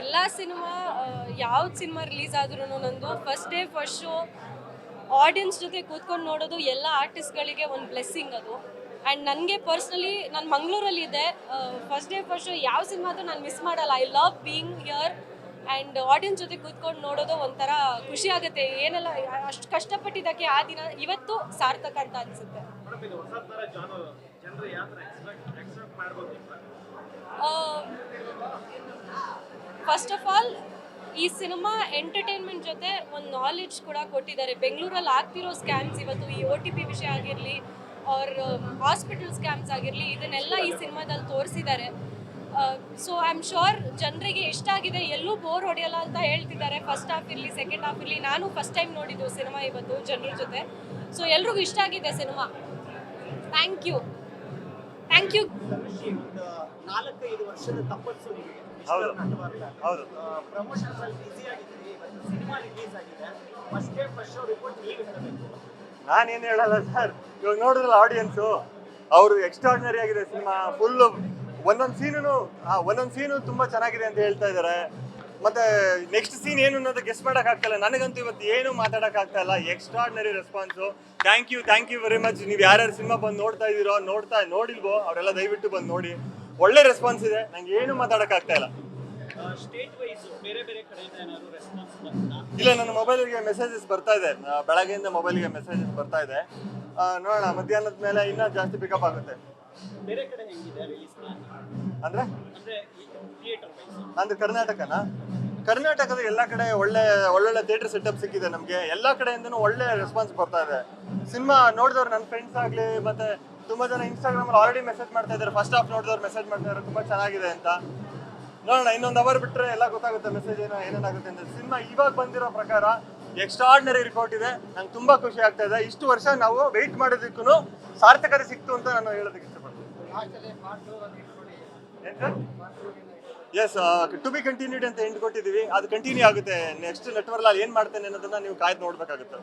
ಎಲ್ಲ ಸಿನಿಮಾ ಯಾವ್ದು cinema release ಆದ್ರೂ ನಂದು ಫಸ್ಟ್ ಶೋ ಆಡಿಯನ್ಸ್ ಜೊತೆ ಕೂತ್ಕೊಂಡು ನೋಡೋದು ಎಲ್ಲ ಆರ್ಟಿಸ್ಟ್ಗಳಿಗೆ ಒಂದು ಬ್ಲೆಸ್ಸಿಂಗ್ ಅದು. ಆ್ಯಂಡ್ ನನಗೆ ಪರ್ಸ್ನಲಿ ನಾನು ಮಂಗಳೂರಲ್ಲಿದ್ದೆ, ಫಸ್ಟ್ ಶೋ ಯಾವ ಸಿನಿಮಾದು ನಾನು ಮಿಸ್ ಮಾಡಲ್ಲ. I love being here and audience ಜೊತೆ ಕೂತ್ಕೊಂಡು ನೋಡೋದು ಒಂಥರ ಖುಷಿ ಆಗುತ್ತೆ. ಏನೆಲ್ಲ ಅಷ್ಟು ಕಷ್ಟಪಟ್ಟಿದ್ದಕ್ಕೆ ಆ ದಿನ ಇವತ್ತು ಸಾರ್ಥಕ ಅಂತ ಅನಿಸುತ್ತೆ. ಫಸ್ಟ್ ಆಫ್ ಆಲ್ ಈ ಸಿನಿಮಾ ಎಂಟರ್ಟೈನ್ಮೆಂಟ್ ಜೊತೆ ಒಂದು ನಾಲೆಡ್ಜ್ ಕೂಡ ಕೊಟ್ಟಿದ್ದಾರೆ. ಬೆಂಗಳೂರಲ್ಲಿ ಆಗ್ತಿರೋ ಸ್ಕ್ಯಾಮ್ಸ್, ಇವತ್ತು ಈ OTP ವಿಷಯ ಆಗಿರಲಿ ಅವ್ರ ಹಾಸ್ಪಿಟಲ್ ಸ್ಕ್ಯಾಮ್ಸ್ ಆಗಿರಲಿ, ಇದನ್ನೆಲ್ಲ ಈ ಸಿನಿಮಾದಲ್ಲಿ ತೋರಿಸಿದ್ದಾರೆ. ಸೊ ಐ ಆಮ್ ಶೋರ್ ಜನರಿಗೆ ಇಷ್ಟ ಆಗಿದೆ, ಎಲ್ಲೂ ಬೋರ್ ಹೊಡೆಯಲ್ಲ ಅಂತ ಹೇಳ್ತಿದ್ದಾರೆ. ಫಸ್ಟ್ ಹಾಫ್ ಇರಲಿ ಸೆಕೆಂಡ್ ಹಾಫ್ ಇರಲಿ, ನಾನು ಫಸ್ಟ್ ಟೈಮ್ ನೋಡಿದ್ದು ಸಿನಿಮಾ ಇವತ್ತು ಜನರ ಜೊತೆ. ಸೊ ಎಲ್ರಿಗೂ ಇಷ್ಟ ಆಗಿದೆ ಸಿನಿಮಾ. Thank you. 4-5 ವರ್ಷದ ತಪಸ್ಸು ನಿಮಗೆ. ಹೌದು. ಪ್ರಮೋಷನ್ಸ್ ಅಲ್ಲಿ ಬಿಸಿ ಆಗಿದ್ದೀರಿ, ಇವತ್ತು ಸಿನಿಮಾ ರಿಲೀಸ್ ಆಗಿದೆ. ಫಸ್ಟ್ ಶೋ ರಿಪೋರ್ಟ್ ಹೇಗೆ ಹೇಳಬೇಕು? ನಾನೇನು ಹೇಳಲ್ಲ ಸರ್, ಇವಾಗ ನೋಡಿದ್ರಲ್ಲ ಆಡಿಯನ್ಸು, ಅವರು ಎಕ್ಸ್ಟ್ರಾರ್ಡಿನರಿ ಆಗಿದೆ ಸಿನಿಮಾ. ಫುಲ್ಲು ಒಂದೊಂದು ಸೀನು ತುಂಬ ಚೆನ್ನಾಗಿದೆ ಅಂತ ಹೇಳ್ತಾ ಇದ್ದಾರೆ. ಮತ್ತೆ ನೆಕ್ಸ್ಟ್ ಸೀನ್ ಏನು ಅನ್ನೋದು ಗೆಸ್ ಮಾಡೋಕ್ಕಾಗ್ತಾಯಿಲ್ಲ. ನನಗಂತೂ ಇವತ್ತು ಏನು ಮಾತಾಡೋಕ್ಕಾಗ್ತಾ ಇಲ್ಲ. Extraordinary response. Thank you very much. ನೀವು ಯಾರ್ಯಾರು ಸಿನಿಮಾ ಬಂದು ನೋಡ್ತಾ ಇದ್ದೀರೋ, ನೋಡಿಲ್ವೋ ಅವರೆಲ್ಲ ದಯವಿಟ್ಟು ಬಂದು ನೋಡಿ. ಒಳ್ಳೆ ರೆಸ್ಪಾನ್ಸ್ ಇದೆ, ನಂಗೆ ಏನು ಮಾತಾಡೋಕ್ಕಾಗ್ತಾ ಇಲ್ಲ. ಸ್ಟೇಟ್ ವೈಸ್ ಬೇರೆ ಕಡೆಯಿಂದ ಏನಾದರೂ ರೆಸ್ಪಾನ್ಸ್ ಬಂತಾ? ಇಲ್ಲ, ನನ್ನ ಮೊಬೈಲಿಗೆ ಮೆಸೇಜಸ್ ಬರ್ತಾ ಇದೆ. ಬೆಳಗ್ಗೆಯಿಂದ ಮೊಬೈಲಿಗೆ ಮೆಸೇಜಸ್ ಬರ್ತಾ ಇದೆ. ನೋಡೋಣ, ಮಧ್ಯಾಹ್ನದ ಮೇಲೆ ಇನ್ನೂ ಜಾಸ್ತಿ ಪಿಕಪ್ ಆಗುತ್ತೆ. ಬೇರೆ ಕಡೆ ಹೆಂಗಿದೆ ರಿಲೀಸ್ ಅಂದರೆ ಥಿಯೇಟರ್ ವೈಸ್? ಅಂದರೆ ಕರ್ನಾಟಕದ ಎಲ್ಲ ಕಡೆ ಒಳ್ಳೊಳ್ಳೆ ಥಿಯೇಟರ್ ಸೆಟಪ್ ಸಿಕ್ಕಿದೆ ನಮಗೆ. ಎಲ್ಲ ಕಡೆಯಿಂದನೂ ಒಳ್ಳೆ ರೆಸ್ಪಾನ್ಸ್ ಬರ್ತಾ ಇದೆ. ಸಿನಿಮಾ ನೋಡಿದವ್ರು ನನ್ನ ಫ್ರೆಂಡ್ಸ್ ಆಗಲಿ, ಮತ್ತು ತುಂಬ ಜನ ಇನ್ಸ್ಟಾಗ್ರಾಮಲ್ಲಿ ಆಲ್ರೆಡಿ ಮೆಸೇಜ್ ಮಾಡ್ತಾ ಇದ್ದಾರೆ. ಫಸ್ಟ್ ಹಾಫ್ ನೋಡಿದವ್ರು ಮೆಸೇಜ್ ಮಾಡ್ತಾ ಇದ್ದಾರೆ ತುಂಬ ಚೆನ್ನಾಗಿದೆ ಅಂತ. ನೋಡೋಣ, ಇನ್ನೊಂದು ಅವರ್ ಬಿಟ್ಟರೆ ಎಲ್ಲ ಗೊತ್ತಾಗುತ್ತೆ ಮೆಸೇಜ್ ಏನೇನಾಗುತ್ತೆ ಅಂತ. ಸಿನಿಮಾ ಇವಾಗ ಬಂದಿರೋ ಪ್ರಕಾರ ಎಕ್ಸ್ಟ್ರಾರ್ಡಿನರಿ ರಿಪೋರ್ಟ್ ಇದೆ. ನಂಗೆ ತುಂಬ ಖುಷಿ ಆಗ್ತಾ ಇದೆ. ಇಷ್ಟು ವರ್ಷ ನಾವು ವೆಯ್ಟ್ ಮಾಡೋದಕ್ಕೂ ಸಾರ್ಥಕತೆ ಸಿಕ್ತು ಅಂತ ನಾನು ಹೇಳೋದಕ್ಕೆ ಇಷ್ಟಪಡ್ತೀನಿ. ಎಸ್, ಟು ಬಿ ಕಂಟಿನ್ಯೂಡ್ ಅಂತ ಎಂಡ್ ಕೊಟ್ಟಿದ್ದೀವಿ. ಅದು ಕಂಟಿನ್ಯೂ ಆಗುತ್ತೆ. ನೆಕ್ಸ್ಟ್ ನೆಟ್ವರ್ಕ್ ಅಲ್ಲಿ ಏನು ಮಾಡ್ತೇನೆ ಅನ್ನೋದನ್ನ ನೀವು ಕಾಯ್ದು ನೋಡ್ಬೇಕಾಗುತ್ತೆ.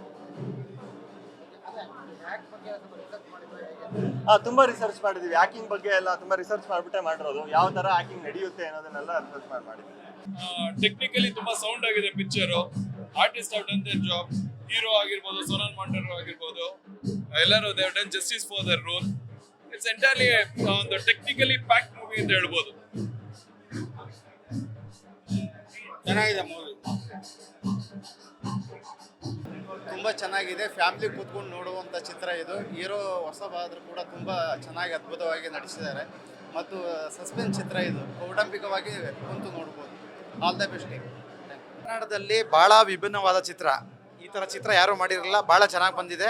ತುಂಬ ರಿಸರ್ಚ್ ಮಾಡಿದ್ದೀವಿ. ಹ್ಯಾಕಿಂಗ್ ಬಗ್ಗೆ ಎಲ್ಲ ತುಂಬ ರಿಸರ್ಚ್ ಮಾಡಿಬಿಟ್ಟೆ ಮಾಡಿರೋದು. ಯಾವ ಥರ ಹ್ಯಾಕಿಂಗ್ ನಡೆಯುತ್ತೆ ಅನ್ನೋದನ್ನೆಲ್ಲ ರಿಸರ್ಚ್ ಮಾಡಿದ್ದೀವಿ. ಟೆಕ್ನಿಕಲಿ ತುಂಬಾ ಸೌಂಡ್ ಆಗಿದೆ picture. Artist have done their job. Hero ಆಗಿರ್ಬೋದು, ಸೋನಾಲ್ ಮಾಂಟೇರೋ ಆಗಿರ್ಬೋದು, ಎಲ್ಲರೂ they have done justice for their role. It's entirely ಒಂದು ಟೆಕ್ನಿಕಲಿ ಪ್ಯಾಕ್ಡ್ ಮೂವಿ ಅಂತ ಹೇಳ್ಬೋದು. ಚೆನ್ನಾಗಿದೆ ಮೂವಿ, ತುಂಬ ಚೆನ್ನಾಗಿದೆ. ಫ್ಯಾಮಿಲಿ ಕೂತ್ಕೊಂಡು ನೋಡುವಂಥ ಚಿತ್ರ ಇದು. ಹೀರೋ ಹೊಸಬಾದರೂ ಕೂಡ ತುಂಬ ಚೆನ್ನಾಗಿ ಅದ್ಭುತವಾಗಿ ನಟಿಸಿದ್ದಾರೆ ಮತ್ತು ಸಸ್ಪೆನ್ಸ್ ಚಿತ್ರ ಇದು. ಕೌಟುಂಬಿಕವಾಗಿ ಕುಂತು ನೋಡ್ಬೋದು. All the best. ಕನ್ನಡದಲ್ಲಿ ಭಾಳ ವಿಭಿನ್ನವಾದ ಚಿತ್ರ. ಈ ಥರ ಚಿತ್ರ ಯಾರೂ ಮಾಡಿರಲಿಲ್ಲ. ಭಾಳ ಚೆನ್ನಾಗಿ ಬಂದಿದೆ,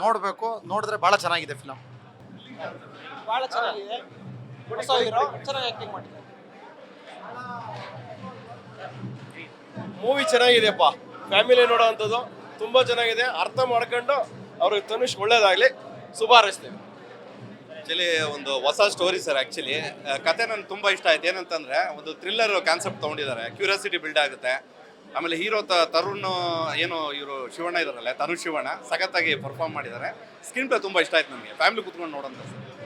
ನೋಡಬೇಕು. ನೋಡಿದ್ರೆ ಭಾಳ ಚೆನ್ನಾಗಿದೆ ಫಿಲಮ್. ಭಾಳ ಚೆನ್ನಾಗಿದೆ. ಹೊಸ ಹೀರೋ ಚೆನ್ನಾಗಿ ಆ್ಯಕ್ಟಿಂಗ್ ಮಾಡಿದ್ದಾರೆ. ಮೂವಿ ಚೆನ್ನಾಗಿದೆಯಪ್ಪ, ಫ್ಯಾಮಿಲಿ ನೋಡೋವಂಥದ್ದು ತುಂಬ ಚೆನ್ನಾಗಿದೆ. ಅರ್ಥ ಮಾಡ್ಕೊಂಡು ಅವ್ರಿಗೆ ತನುಷ್ ಒಳ್ಳೇದಾಗಲಿ, ಶುಭ ಹಾರೈಸ್ತೀವಿ. ಆ್ಯಕ್ಚುಲಿ ಒಂದು ಹೊಸ ಸ್ಟೋರಿ ಸರ್. ಆ್ಯಕ್ಚುಲಿ ಕತೆ ನನಗೆ ತುಂಬ ಇಷ್ಟ ಆಯ್ತು. ಏನಂತಂದರೆ ಒಂದು ಥ್ರಿಲ್ಲರ್ ಕಾನ್ಸೆಪ್ಟ್ ತೊಗೊಂಡಿದ್ದಾರೆ, ಕ್ಯೂರಿಯಾಸಿಟಿ ಬಿಲ್ಡ್ ಆಗುತ್ತೆ. ಆಮೇಲೆ ಹೀರೋ ತರುಣ್ ಏನು ಇವರು ಶಿವಣ್ಣ ಇದ್ದಾರಲ್ಲ, ತನುಷ್ ಶಿವಣ್ಣ ಸಖತ್ತಾಗಿ ಪರ್ಫಾರ್ಮ್ ಮಾಡಿದ್ದಾರೆ. ಸ್ಕ್ರೀನ್ ಪ್ಲೇ ತುಂಬ ಇಷ್ಟ ಆಯ್ತು ನಮಗೆ. ಫ್ಯಾಮಿಲಿ ಕೂತ್ಕೊಂಡು ನೋಡೋಂಥ